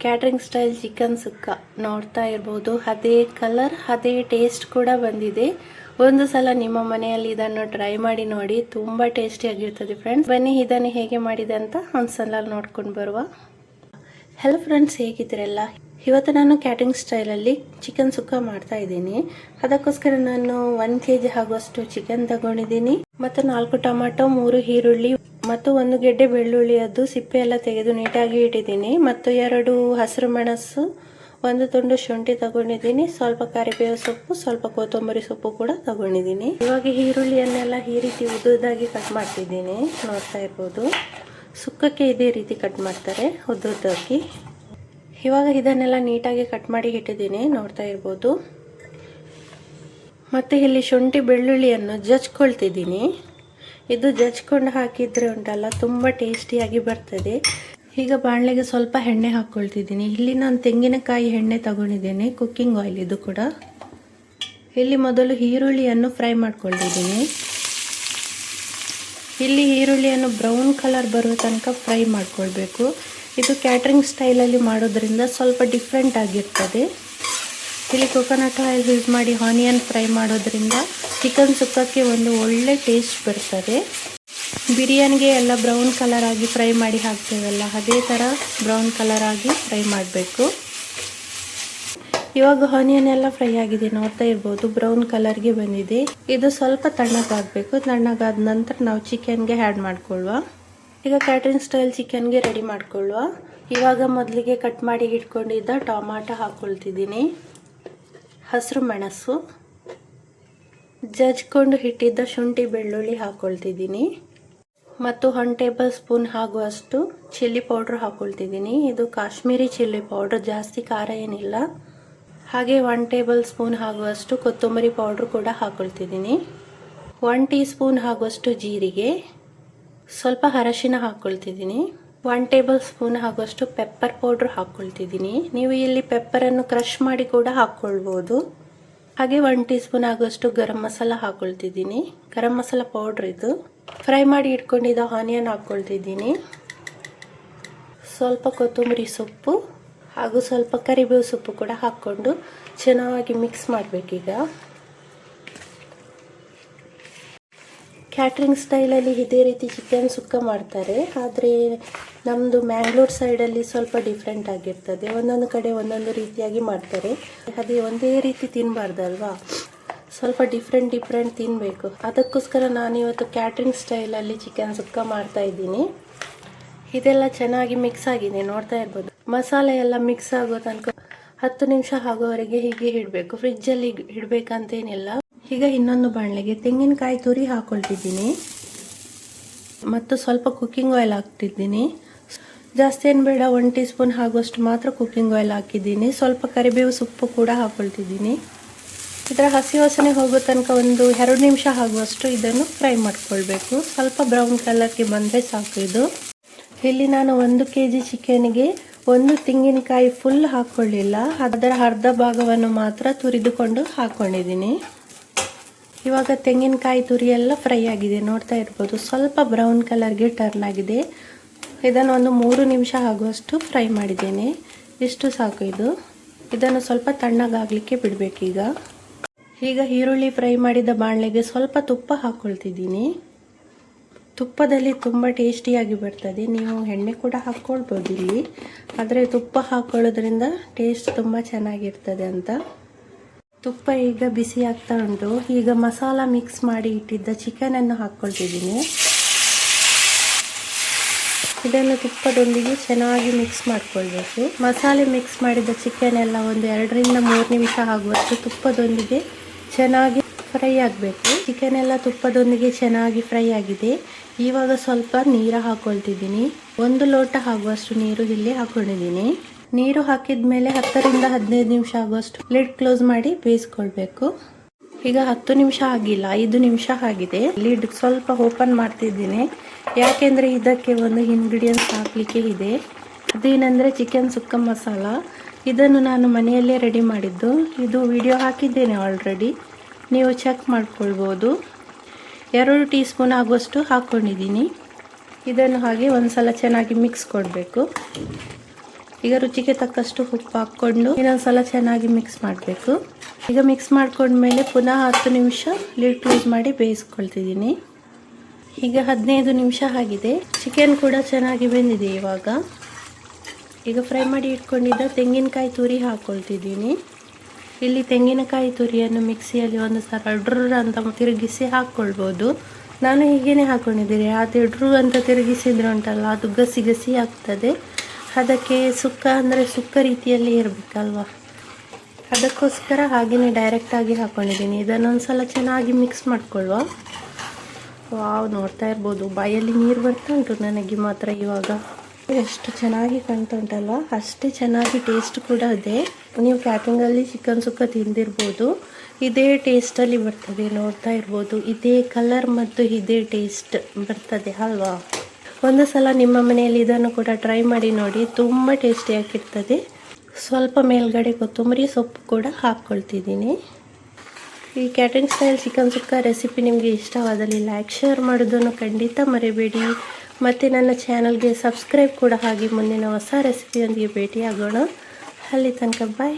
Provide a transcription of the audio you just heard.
Catering style chicken ಸುಕ್ಕ ನೋಡ್ತಾ ಇರಬಹುದು. ಅದೇ ಕಲರ್ ಅದೇ ಟೇಸ್ಟ್ ಕೂಡ ಬಂದಿದೆ. ಒಂದು ಸಲ ನಿಮ್ಮ ಮನೆಯಲ್ಲಿ ಇದನ್ನು ಟ್ರೈ ಮಾಡಿ ನೋಡಿ, ತುಂಬಾ ಟೇಸ್ಟಿ ಆಗಿರ್ತದೆ ಫ್ರೆಂಡ್ಸ್. ಬನ್ನಿ ಇದನ್ನು ಹೇಗೆ ಮಾಡಿದೆ ಅಂತ ಒಂದ್ಸಲ ನೋಡ್ಕೊಂಡು ಬರುವ. ಹೆಲೋ ಫ್ರೆಂಡ್ಸ್, ಹೇಗಿದ್ದೀರಲ್ಲ? ಇವತ್ತು ನಾನು ಕ್ಯಾಟ್ರಿಂಗ್ ಸ್ಟೈಲಲ್ಲಿ ಚಿಕನ್ ಸುಕ್ಕ ಮಾಡ್ತಾ ಇದ್ದೀನಿ. ಅದಕ್ಕೋಸ್ಕರ ನಾನು 1 kg ಆಗುವಷ್ಟು ಚಿಕನ್ ತಗೊಂಡಿದ್ದೀನಿ ಮತ್ತು 4 ಟೊಮಾಟೊ, 3 ಈರುಳ್ಳಿ ಮತ್ತು 1 ಗೆಡ್ಡೆ ಬೆಳ್ಳುಳ್ಳಿಯದ್ದು ಸಿಪ್ಪೆ ಎಲ್ಲ ತೆಗೆದು ನೀಟಾಗಿ ಇಟ್ಟಿದ್ದೀನಿ. ಮತ್ತು 2 ಹಸಿರು ಮೆಣಸು, 1 ತುಂಡು ಶುಂಠಿ ತಗೊಂಡಿದ್ದೀನಿ, ಸ್ವಲ್ಪ ಕರಿಬೇವು ಸೊಪ್ಪು, ಸ್ವಲ್ಪ ಕೊತ್ತಂಬರಿ ಸೊಪ್ಪು ಕೂಡ ತಗೊಂಡಿದ್ದೀನಿ. ಇವಾಗ ಈರುಳ್ಳಿಯನ್ನೆಲ್ಲ ಈ ರೀತಿ ಉದ್ದುದ್ದಾಗಿ ಕಟ್ ಮಾಡ್ತಿದ್ದೀನಿ. ನೋಡ್ತಾ ಇರ್ಬೋದು, ಸುಕ್ಕಕ್ಕೆ ಇದೇ ರೀತಿ ಕಟ್ ಮಾಡ್ತಾರೆ, ಉದ್ದುದ್ದಾಗಿ. ಇವಾಗ ಇದನ್ನೆಲ್ಲ ನೀಟಾಗಿ ಕಟ್ ಮಾಡಿ ಇಟ್ಟಿದ್ದೀನಿ, ನೋಡ್ತಾ ಇರ್ಬೋದು. ಮತ್ತು ಇಲ್ಲಿ ಶುಂಠಿ ಬೆಳ್ಳುಳ್ಳಿಯನ್ನು ಜಜ್ಕೊಳ್ತಿದ್ದೀನಿ. ಇದು ಜಜ್ಕೊಂಡು ಹಾಕಿದ್ರೆ ಉಂಟಲ್ಲ, ತುಂಬ ಟೇಸ್ಟಿಯಾಗಿ ಬರ್ತದೆ. ಈಗ ಬಾಣಲೆಗೆ ಸ್ವಲ್ಪ ಎಣ್ಣೆ ಹಾಕ್ಕೊಳ್ತಿದ್ದೀನಿ. ಇಲ್ಲಿ ನಾನು ತೆಂಗಿನಕಾಯಿ ಎಣ್ಣೆ ತಗೊಂಡಿದ್ದೇನೆ, ಕುಕ್ಕಿಂಗ್ ಆಯಿಲ್ ಇದು ಕೂಡ. ಇಲ್ಲಿ ಮೊದಲು ಈರುಳ್ಳಿಯನ್ನು ಫ್ರೈ ಮಾಡ್ಕೊಳ್ತಿದ್ದೀನಿ. ಇಲ್ಲಿ ಈರುಳ್ಳಿಯನ್ನು ಬ್ರೌನ್ ಕಲರ್ ಬರುವ ತನಕ ಫ್ರೈ ಮಾಡ್ಕೊಳ್ಬೇಕು. ಇದು ಕ್ಯಾಟ್ರಿಂಗ್ ಸ್ಟೈಲಲ್ಲಿ ಮಾಡೋದ್ರಿಂದ ಸ್ವಲ್ಪ ಡಿಫ್ರೆಂಟ್ ಆಗಿರ್ತದೆ. ಇಲ್ಲಿ ಕೊಕೊನಟ್ ಆಯಿಲ್ ಯೂಸ್ ಮಾಡಿ ಆನಿಯನ್ ಫ್ರೈ ಮಾಡೋದ್ರಿಂದ ಚಿಕನ್ ಸುಕ್ಕಕ್ಕೆ ಒಂದು ಒಳ್ಳೆ ಟೇಸ್ಟ್ ಬರ್ತದೆ. ಬಿರಿಯಾನಿಗೆ ಎಲ್ಲ ಬ್ರೌನ್ ಕಲರ್ ಆಗಿ ಫ್ರೈ ಮಾಡಿ ಹಾಕ್ತೇವಲ್ಲ, ಅದೇ ಥರ ಬ್ರೌನ್ ಕಲರ್ ಆಗಿ ಫ್ರೈ ಮಾಡಬೇಕು. ಇವಾಗ ಆನಿಯನ್ ಎಲ್ಲ ಫ್ರೈ ಆಗಿದೆ, ನೋಡ್ತಾ ಇರ್ಬೋದು, ಬ್ರೌನ್ ಕಲರ್ಗೆ ಬಂದಿದೆ. ಇದು ಸ್ವಲ್ಪ ತಣ್ಣಗಾಗಬೇಕು. ತಣ್ಣಗಾದ ನಂತರ ನಾವು ಚಿಕನ್ಗೆ ಆ್ಯಡ್ ಮಾಡ್ಕೊಳ್ಳುವ. ಈಗ ಕ್ಯಾಟ್ರಿಂಗ್ ಸ್ಟೈಲ್ ಚಿಕನ್ಗೆ ರೆಡಿ ಮಾಡ್ಕೊಳ್ಳುವ. ಇವಾಗ ಮೊದಲಿಗೆ ಕಟ್ ಮಾಡಿ ಇಟ್ಕೊಂಡಿದ್ದ ಟೊಮಾಟೊ ಹಾಕ್ಕೊಳ್ತಿದ್ದೀನಿ, ಹಸಿರು ಮೆಣಸು, ಜಜ್ಕೊಂಡು ಇಟ್ಟಿದ್ದ ಶುಂಠಿ ಬೆಳ್ಳುಳ್ಳಿ ಹಾಕ್ಕೊಳ್ತಿದ್ದೀನಿ ಮತ್ತು 1 ಟೇಬಲ್ ಸ್ಪೂನ್ ಆಗುವಷ್ಟು ಚಿಲ್ಲಿ ಪೌಡ್ರ್ ಹಾಕ್ಕೊಳ್ತಿದ್ದೀನಿ. ಇದು ಕಾಶ್ಮೀರಿ ಚಿಲ್ಲಿ ಪೌಡ್ರ್, ಜಾಸ್ತಿ ಖಾರ ಏನಿಲ್ಲ. ಹಾಗೆ 1 ಟೇಬಲ್ ಸ್ಪೂನ್ ಆಗುವಷ್ಟು ಕೊತ್ತಂಬರಿ ಪೌಡ್ರ್ ಕೂಡ ಹಾಕ್ಕೊಳ್ತಿದ್ದೀನಿ. 1 ಟೀ ಸ್ಪೂನ್ ಆಗುವಷ್ಟು ಜೀರಿಗೆ, ಸ್ವಲ್ಪ ಅರಶಿನ ಹಾಕ್ಕೊಳ್ತಿದ್ದೀನಿ. 1 ಟೇಬಲ್ ಸ್ಪೂನ್ ಆಗುವಷ್ಟು ಪೆಪ್ಪರ್ ಪೌಡ್ರ್ ಹಾಕ್ಕೊಳ್ತಿದ್ದೀನಿ. ನೀವು ಇಲ್ಲಿ ಪೆಪ್ಪರನ್ನು ಕ್ರಷ್ ಮಾಡಿ ಕೂಡ ಹಾಕ್ಕೊಳ್ಬೋದು. ಹಾಗೆ 1 ಟೀ ಸ್ಪೂನ್ ಆಗುವಷ್ಟು ಗರಂ ಮಸಾಲ ಹಾಕ್ಕೊಳ್ತಿದ್ದೀನಿ, ಗರಂ ಮಸಾಲ ಪೌಡ್ರ್ ಇದು. ಫ್ರೈ ಮಾಡಿ ಇಟ್ಕೊಂಡಿದ್ದ ಆನಿಯನ್ ಹಾಕ್ಕೊಳ್ತಿದ್ದೀನಿ, ಸ್ವಲ್ಪ ಕೊತ್ತಂಬರಿ ಸೊಪ್ಪು ಹಾಗೂ ಸ್ವಲ್ಪ ಕರಿಬೇವು ಸೊಪ್ಪು ಕೂಡ ಹಾಕ್ಕೊಂಡು ಚೆನ್ನಾಗಿ ಮಿಕ್ಸ್ ಮಾಡಬೇಕೀಗ. ಕ್ಯಾಟ್ರಿಂಗ್ ಸ್ಟೈಲಲ್ಲಿ ಇದೇ ರೀತಿ ಚಿಕನ್ ಸುಕ್ಕ ಮಾಡ್ತಾರೆ, ಆದರೆ ನಮ್ಮದು ಮ್ಯಾಂಗ್ಳೂರ್ ಸೈಡಲ್ಲಿ ಸ್ವಲ್ಪ ಡಿಫ್ರೆಂಟ್ ಆಗಿರ್ತದೆ. ಒಂದೊಂದು ಕಡೆ ಒಂದೊಂದು ರೀತಿಯಾಗಿ ಮಾಡ್ತಾರೆ. ಅದೇ ಒಂದೇ ರೀತಿ ತಿನ್ನಬಾರ್ದಲ್ವಾ, ಸ್ವಲ್ಪ ಡಿಫ್ರೆಂಟ್ ತಿನ್ನಬೇಕು. ಅದಕ್ಕೋಸ್ಕರ ನಾನಿವತ್ತು ಕ್ಯಾಟ್ರಿಂಗ್ ಸ್ಟೈಲಲ್ಲಿ ಚಿಕನ್ ಸುಕ್ಕ ಮಾಡ್ತಾ ಇದ್ದೀನಿ. ಇದೆಲ್ಲ ಚೆನ್ನಾಗಿ ಮಿಕ್ಸ್ ಆಗಿದೆ, ನೋಡ್ತಾ ಇರ್ಬೋದು. ಮಸಾಲೆ ಎಲ್ಲ ಮಿಕ್ಸ್ ಆಗೋ ತನಕ 10 ನಿಮಿಷ ಆಗೋವರೆಗೆ ಹೀಗೆ ಇಡಬೇಕು. ಫ್ರಿಜ್ಜಲ್ಲಿ ಇಡಬೇಕಂತೇನಿಲ್ಲ. ಈಗ ಇನ್ನೊಂದು ಬಾಣಲೆಗೆ ತೆಂಗಿನಕಾಯಿ ತುರಿ ಹಾಕ್ಕೊಳ್ತಿದ್ದೀನಿ ಮತ್ತು ಸ್ವಲ್ಪ ಕುಕ್ಕಿಂಗ್ ಆಯಿಲ್ ಹಾಕ್ತಿದ್ದೀನಿ. ಜಾಸ್ತಿ ಏನು ಬೇಡ, 1 ಟೀ ಸ್ಪೂನ್ ಆಗುವಷ್ಟು ಮಾತ್ರ ಕುಕ್ಕಿಂಗ್ ಆಯಿಲ್ ಹಾಕಿದ್ದೀನಿ. ಸ್ವಲ್ಪ ಕರಿಬೇವು ಸೊಪ್ಪು ಕೂಡ ಹಾಕ್ಕೊಳ್ತಿದ್ದೀನಿ. ಇದರ ಹಸಿ ವಾಸನೆ ಹೋಗೋ ತನಕ ಒಂದು 2 ನಿಮಿಷ ಆಗುವಷ್ಟು ಇದನ್ನು ಫ್ರೈ ಮಾಡ್ಕೊಳ್ಬೇಕು. ಸ್ವಲ್ಪ ಬ್ರೌನ್ ಕಲರ್ಗೆ ಬಂದರೆ ಸಾಕು ಇದು. ಇಲ್ಲಿ ನಾನು 1 kg ಚಿಕನ್ಗೆ 1 ತೆಂಗಿನಕಾಯಿ ಫುಲ್ ಹಾಕ್ಕೊಳ್ಳಿಲ್ಲ, ಅದರ ಅರ್ಧ ಭಾಗವನ್ನು ಮಾತ್ರ ತುರಿದುಕೊಂಡು ಹಾಕ್ಕೊಂಡಿದ್ದೀನಿ. ಇವಾಗ ತೆಂಗಿನಕಾಯಿ ತುರಿ ಎಲ್ಲ ಫ್ರೈ ಆಗಿದೆ, ನೋಡ್ತಾ ಇರ್ಬೋದು. ಸ್ವಲ್ಪ ಬ್ರೌನ್ ಕಲರ್ಗೆ ಟರ್ನ್ ಆಗಿದೆ. ಇದನ್ನು ಒಂದು 3 ನಿಮಿಷ ಆಗುವಷ್ಟು ಫ್ರೈ ಮಾಡಿದ್ದೇನೆ, ಇಷ್ಟು ಸಾಕು ಇದು. ಇದನ್ನು ಸ್ವಲ್ಪ ತಣ್ಣಗಾಗಲಿಕ್ಕೆ ಬಿಡಬೇಕೀಗ. ಈಗ ಈರುಳ್ಳಿ ಫ್ರೈ ಮಾಡಿದ ಬಾಣಲೆಗೆ ಸ್ವಲ್ಪ ತುಪ್ಪ ಹಾಕ್ಕೊಳ್ತಿದ್ದೀನಿ. ತುಪ್ಪದಲ್ಲಿ ತುಂಬ ಟೇಸ್ಟಿಯಾಗಿ ಬರ್ತದೆ. ನೀವು ಎಣ್ಣೆ ಕೂಡ ಹಾಕ್ಕೊಳ್ಬೋದು ಇಲ್ಲಿ, ಆದರೆ ತುಪ್ಪ ಹಾಕ್ಕೊಳ್ಳೋದ್ರಿಂದ ಟೇಸ್ಟ್ ತುಂಬ ಚೆನ್ನಾಗಿರ್ತದೆ ಅಂತ. ತುಪ್ಪ ಈಗ ಬಿಸಿ ಆಗ್ತಾ ಉಂಟು. ಈಗ ಮಸಾಲ ಮಿಕ್ಸ್ ಮಾಡಿ ಇಟ್ಟಿದ್ದ ಚಿಕನನ್ನು ಹಾಕ್ಕೊಳ್ತಿದ್ದೀನಿ. ಇದನ್ನು ತುಪ್ಪದೊಂದಿಗೆ ಚೆನ್ನಾಗಿ ಮಿಕ್ಸ್ ಮಾಡ್ಕೊಳ್ಬೇಕು. ಮಸಾಲೆ ಮಿಕ್ಸ್ ಮಾಡಿದ ಚಿಕನ್ ಎಲ್ಲ ಒಂದು 2 ರಿಂದ 3 ನಿಮಿಷ ಆಗುವಷ್ಟು ತುಪ್ಪದೊಂದಿಗೆ ಚೆನ್ನಾಗಿ ಫ್ರೈ ಆಗಬೇಕು. ಚಿಕನ್ ಎಲ್ಲ ತುಪ್ಪದೊಂದಿಗೆ ಚೆನ್ನಾಗಿ ಫ್ರೈ ಆಗಿದೆ. ಇವಾಗ ಸ್ವಲ್ಪ ನೀರು ಹಾಕ್ಕೊಳ್ತಿದ್ದೀನಿ. 1 ಲೋಟ ಆಗುವಷ್ಟು ನೀರು ಇಲ್ಲಿ ಹಾಕ್ಕೊಂಡಿದ್ದೀನಿ. ನೀರು ಹಾಕಿದ ಮೇಲೆ 10 ರಿಂದ 15 ನಿಮಿಷ ಆಗುವಷ್ಟು ಲಿಡ್ ಕ್ಲೋಸ್ ಮಾಡಿ ಬೇಯಿಸ್ಕೊಳ್ಬೇಕು. ಈಗ 10 ನಿಮಿಷ ಆಗಿಲ್ಲ, 5 ನಿಮಿಷ ಆಗಿದೆ. ಲಿಡ್ ಸ್ವಲ್ಪ ಓಪನ್ ಮಾಡ್ತಿದ್ದೀನಿ, ಯಾಕೆಂದರೆ ಇದಕ್ಕೆ ಒಂದು ಇಂಗ್ರೀಡಿಯೆಂಟ್ಸ್ ಹಾಕಲಿಕ್ಕೆ ಇದೆ. ಅದೇನೆಂದರೆ ಚಿಕನ್ ಸುಕ್ಕ ಮಸಾಲ. ಇದನ್ನು ನಾನು ಮನೆಯಲ್ಲೇ ರೆಡಿ ಮಾಡಿದ್ದು. ಇದು ವಿಡಿಯೋ ಹಾಕಿದ್ದೇನೆ ಆಲ್ರೆಡಿ, ನೀವು ಚೆಕ್ ಮಾಡ್ಕೊಳ್ಬೋದು. 2 ಟೀ ಸ್ಪೂನ್ ಆಗುವಷ್ಟು ಹಾಕ್ಕೊಂಡಿದ್ದೀನಿ. ಇದನ್ನು ಹಾಗೆ ಒಂದು ಸಲ ಚೆನ್ನಾಗಿ ಮಿಕ್ಸ್ ಕೊಡಬೇಕು. ಈಗ ರುಚಿಗೆ ತಕ್ಕಷ್ಟು ಉಪ್ಪು ಹಾಕ್ಕೊಂಡು ಇನ್ನೊಂದ್ಸಲ ಚೆನ್ನಾಗಿ ಮಿಕ್ಸ್ ಮಾಡಬೇಕು. ಈಗ ಮಿಕ್ಸ್ ಮಾಡ್ಕೊಂಡ್ಮೇಲೆ ಪುನಃ 10 ನಿಮಿಷ ಲಿಡ್ ಕ್ಲೋಸ್ ಮಾಡಿ ಬೇಯಿಸ್ಕೊಳ್ತಿದ್ದೀನಿ. ಈಗ 15 ನಿಮಿಷ ಆಗಿದೆ. ಚಿಕನ್ ಕೂಡ ಚೆನ್ನಾಗಿ ಬೆಂದಿದೆ. ಈಗ ಫ್ರೈ ಮಾಡಿ ಇಟ್ಕೊಂಡಿದ್ದ ತೆಂಗಿನಕಾಯಿ ತುರಿ ಹಾಕ್ಕೊಳ್ತಿದ್ದೀನಿ. ಇಲ್ಲಿ ತೆಂಗಿನಕಾಯಿ ತುರಿಯನ್ನು ಮಿಕ್ಸಿಯಲ್ಲಿ ಒಂದು ಸಲ ಡ್ರರ್ ಅಂತ ತಿರುಗಿಸಿ ಹಾಕ್ಕೊಳ್ಬೋದು. ನಾನು ಹೀಗೇನೆ ಹಾಕ್ಕೊಂಡಿದ್ದೀನಿ. ಅದು ಡ್ರರ್ ಅಂತ ತಿರುಗಿಸಿದ್ರೆ ಉಂಟಲ್ಲ, ಅದು ಗಸಿ ಗಸಿ ಆಗ್ತದೆ. ಅದಕ್ಕೆ ಸುಕ್ಕ ಅಂದರೆ ಸುಕ್ಕ ರೀತಿಯಲ್ಲಿ ಇರಬೇಕಲ್ವ, ಅದಕ್ಕೋಸ್ಕರ ಹಾಗೆಯೇ ಡೈರೆಕ್ಟಾಗಿ ಹಾಕ್ಕೊಂಡಿದ್ದೀನಿ. ಇದನ್ನೊಂದ್ಸಲ ಚೆನ್ನಾಗಿ ಮಿಕ್ಸ್ ಮಾಡ್ಕೊಳ್ಳುವ. ವಾವ್, ನೋಡ್ತಾ ಇರ್ಬೋದು, ಬಾಯಲ್ಲಿ ನೀರು ಬರ್ತಾ ಉಂಟು ನನಗೆ ಮಾತ್ರ. ಎಷ್ಟು ಚೆನ್ನಾಗಿ ಕಾಣ್ತಾ ಉಂಟಲ್ವ, ಅಷ್ಟೇ ಚೆನ್ನಾಗಿ ಟೇಸ್ಟ್ ಕೂಡ ಇದೆ. ನೀವು ಕ್ಯಾಟ್ರಿಂಗಲ್ಲಿ ಚಿಕನ್ ಸುಕ್ಕ ತಿಂದಿರ್ಬೋದು, ಇದೇ ಟೇಸ್ಟಲ್ಲಿ ಬರ್ತದೆ. ನೋಡ್ತಾ ಇರ್ಬೋದು, ಇದೇ ಕಲರ್ ಮತ್ತು ಇದೇ ಟೇಸ್ಟ್ ಬರ್ತದೆ ಅಲ್ವಾ. ಒಂದು ಸಲ ನಿಮ್ಮ ಮನೆಯಲ್ಲಿ ಇದನ್ನು ಕೂಡ ಟ್ರೈ ಮಾಡಿ ನೋಡಿ, ತುಂಬ ಟೇಸ್ಟಿಯಾಗಿರ್ತದೆ. ಸ್ವಲ್ಪ ಮೇಲ್ಗಡೆ ಕೊತ್ತಂಬರಿ ಸೊಪ್ಪು ಕೂಡ ಹಾಕ್ಕೊಳ್ತಿದ್ದೀನಿ. ಈ ಕ್ಯಾಟ್ರಿಂಗ್ ಸ್ಟೈಲ್ ಚಿಕನ್ ಸುಕ್ಕ ರೆಸಿಪಿ ನಿಮಗೆ ಇಷ್ಟವಾದಲ್ಲಿ ಲೈಕ್ ಶೇರ್ ಮಾಡೋದನ್ನು ಖಂಡಿತ ಮರಿಬೇಡಿ. ಮತ್ತು ನನ್ನ ಚಾನಲ್ಗೆ ಸಬ್ಸ್ಕ್ರೈಬ್ ಕೂಡ ಆಗಿ ಮುಂದಿನ ಹೊಸ ರೆಸಿಪಿಯೊಂದಿಗೆ ಭೇಟಿಯಾಗೋಣ. ಅಲ್ಲಿ ತನಕ ಬಾಯ್.